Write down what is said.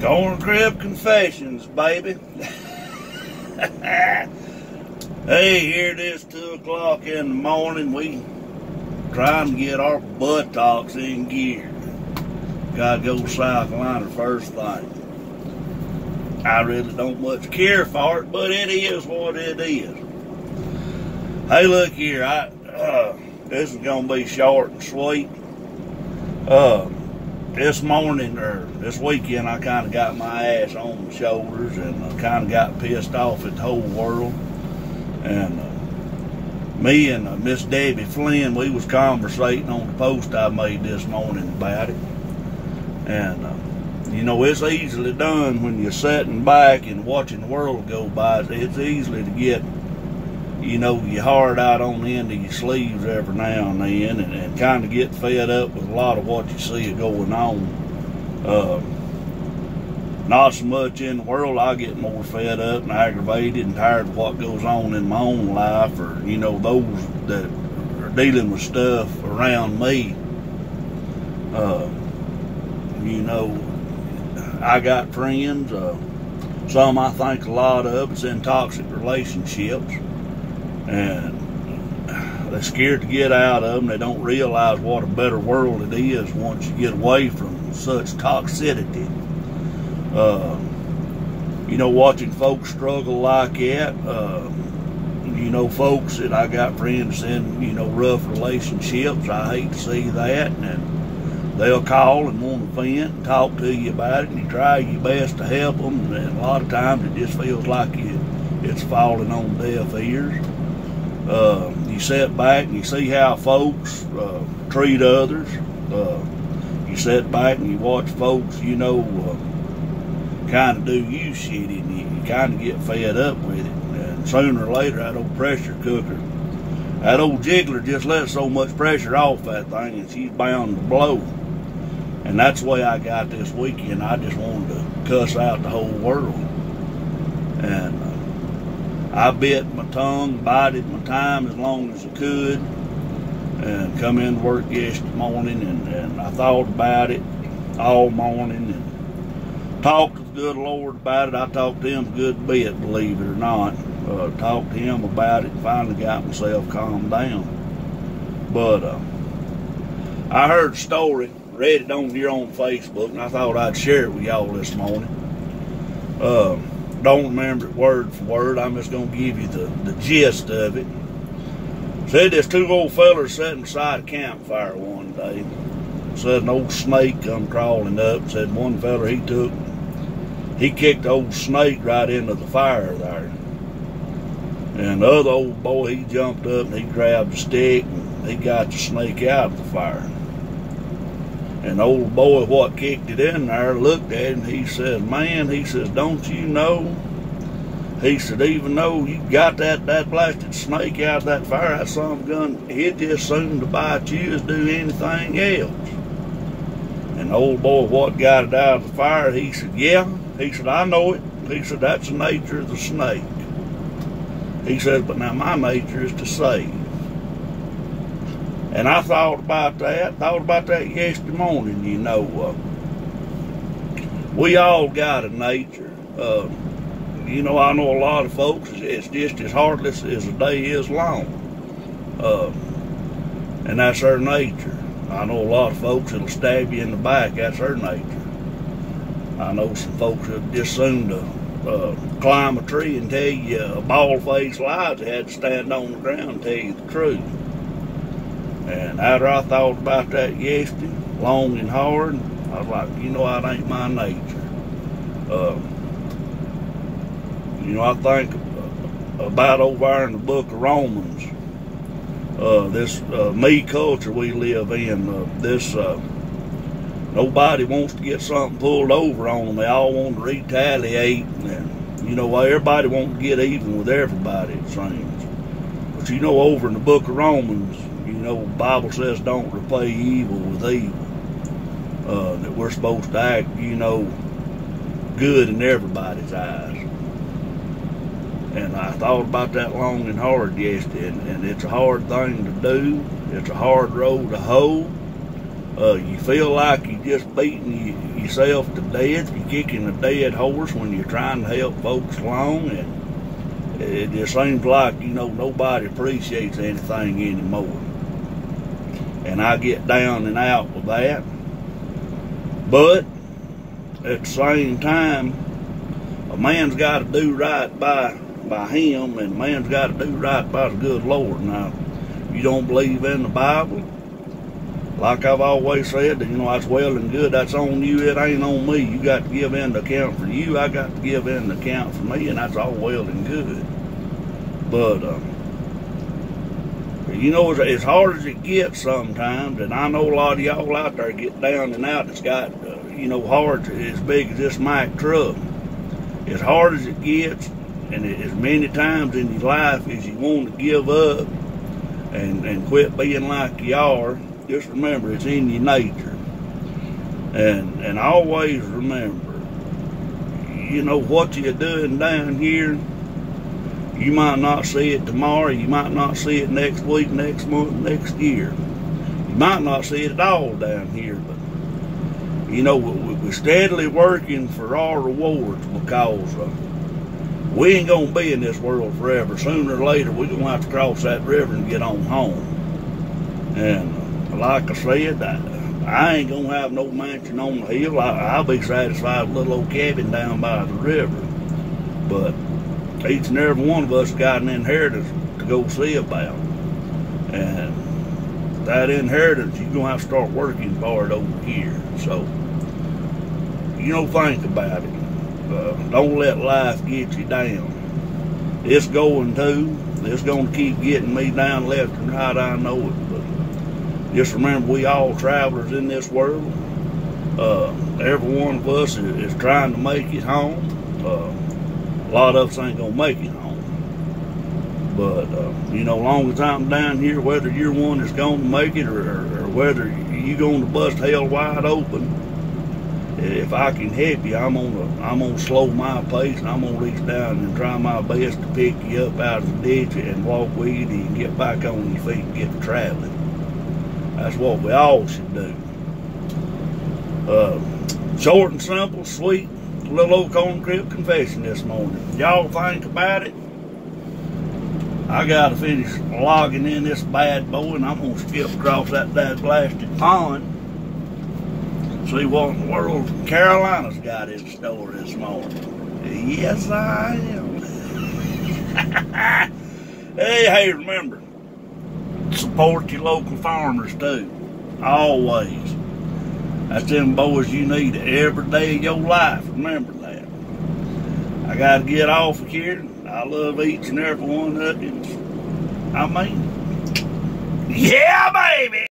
Corn Crib Confessions, baby. Hey, here it is, 2 o'clock in the morning. We trying to get our buttocks in gear. Gotta go to South Carolina first thing. I really don't much care for it, but it is what it is. Hey, look here. This is gonna be short and sweet. This morning, or this weekend, I kind of got my ass on my shoulders, and I kind of got pissed off at the whole world. And me and Miss Debbie Flynn, we was conversating on the post I made this morning about it. And, you know, it's easily done when you're sitting back and watching the world go by. It's easily to get, you know, your heart out on the end of your sleeves every now and then, and kind of get fed up with a lot of what you see going on. Not so much in the world. I get more fed up and aggravated and tired of what goes on in my own life, or, you know, those that are dealing with stuff around me. You know, I got friends, some I think a lot of, it's in toxic relationships. And they're scared to get out of them. They don't realize what a better world it is once you get away from such toxicity. You know, watching folks struggle like that, you know, folks that I got friends in, you know, rough relationships, I hate to see that. And they'll call and want to vent and talk to you about it, and you try your best to help them. And a lot of times it just feels like it's falling on deaf ears. You sit back and you see how folks treat others. You sit back and you watch folks, you know, kind of do you shitty, and you kind of get fed up with it. And sooner or later, that old pressure cooker, that old jiggler just lets so much pressure off that thing, and she's bound to blow. And that's the way I got this weekend. I just wanted to cuss out the whole world. And I bit my tongue, bided my time as long as I could, and come in to work yesterday morning, and I thought about it all morning and talked to the good Lord about it. I talked to him a good bit, believe it or not. Talked to him about it and finally got myself calmed down. But I heard a story, read it on your own Facebook, and I thought I'd share it with y'all this morning. Don't remember it word for word. I'm just going to give you the gist of it. Said there's 2 old fellers sitting beside a campfire one day. Said an old snake come crawling up. Said one feller, he kicked the old snake right into the fire there. And the other old boy, he jumped up and he grabbed a stick and he got the snake out of the fire. And the old boy what kicked it in there looked at it and he says, man, he says, don't you know? He said, even though you got that blasted snake out of that fire, that son of a gun, it just soon to bite you as do anything else. And the old boy what got it out of the fire, he said, yeah. He said, I know it. He said, that's the nature of the snake. He said, but now my nature is to save. And I thought about that yesterday morning, you know. We all got a nature. You know, I know a lot of folks, it's just as heartless as a day is long. And that's their nature. I know a lot of folks that'll stab you in the back, that's their nature. I know some folks that just soon to climb a tree and tell you a bald-faced lie, they had to stand on the ground and tell you the truth. And after I thought about that yesterday, long and hard, I was like, you know, that ain't my nature. You know, I think about over there in the book of Romans, this me culture we live in, nobody wants to get something pulled over on them. They all want to retaliate, and, you know, everybody wants to get even with everybody, it seems. But, you know, over in the book of Romans, you know, the Bible says don't repay evil with evil. That we're supposed to act, you know, good in everybody's eyes. And I thought about that long and hard yesterday, and it's a hard thing to do. It's a hard road to hoe. You feel like you're just beating yourself to death. You're kicking a dead horse when you're trying to help folks along, and it just seems like, you know, nobody appreciates anything anymore. And I get down and out with that. But at the same time, a man's got to do right by him, and a man's got to do right by the good Lord. Now, you don't believe in the Bible, like I've always said, you know, that's well and good. That's on you. It ain't on me. You got to give in the account for you. I got to give in the account for me, and that's all well and good. But, you know, as hard as it gets sometimes, and I know a lot of y'all out there get down and out that's got, you know, hearts as big as this Mack truck. As hard as it gets, and as many times in your life as you want to give up and quit being like you are, just remember, it's in your nature. And always remember, you know, what you're doing down here, you might not see it tomorrow, you might not see it next week, next month, next year. You might not see it at all down here, but, you know, we're steadily working for our rewards, because we ain't going to be in this world forever. Sooner or later, we're going to have to cross that river and get on home. And like I said, I ain't going to have no mansion on the hill. I'll be satisfied with a little old cabin down by the river. But each and every one of us got an inheritance to go see about. And that inheritance, you're going to have to start working for it over here. So, you know, think about it. Don't let life get you down. It's going to. It's going to keep getting me down left and right, I know it. But just remember, we all travelers in this world. Every one of us is trying to make it home. A lot of us ain't going to make it home. But, you know, long as I'm down here, whether you're one that's going to make it or whether you're going to bust hell wide open, if I can help you, I'm gonna slow my pace, and I'm gonna reach down and try my best to pick you up out of the ditch and walk with you and get back on your feet and get to traveling. That's what we all should do. Short and simple, sweet, little old corn crib confession this morning. Y'all think about it. I gotta finish logging in this bad boy, and I'm gonna skip across that blasted pond. See what in the world Carolina's got in store this morning. Yes, I am. Hey, remember, support your local farmers too. Always. That's them boys you need every day of your life. Remember that. I got to get off of here. I love each and every one of you. I mean, yeah, baby.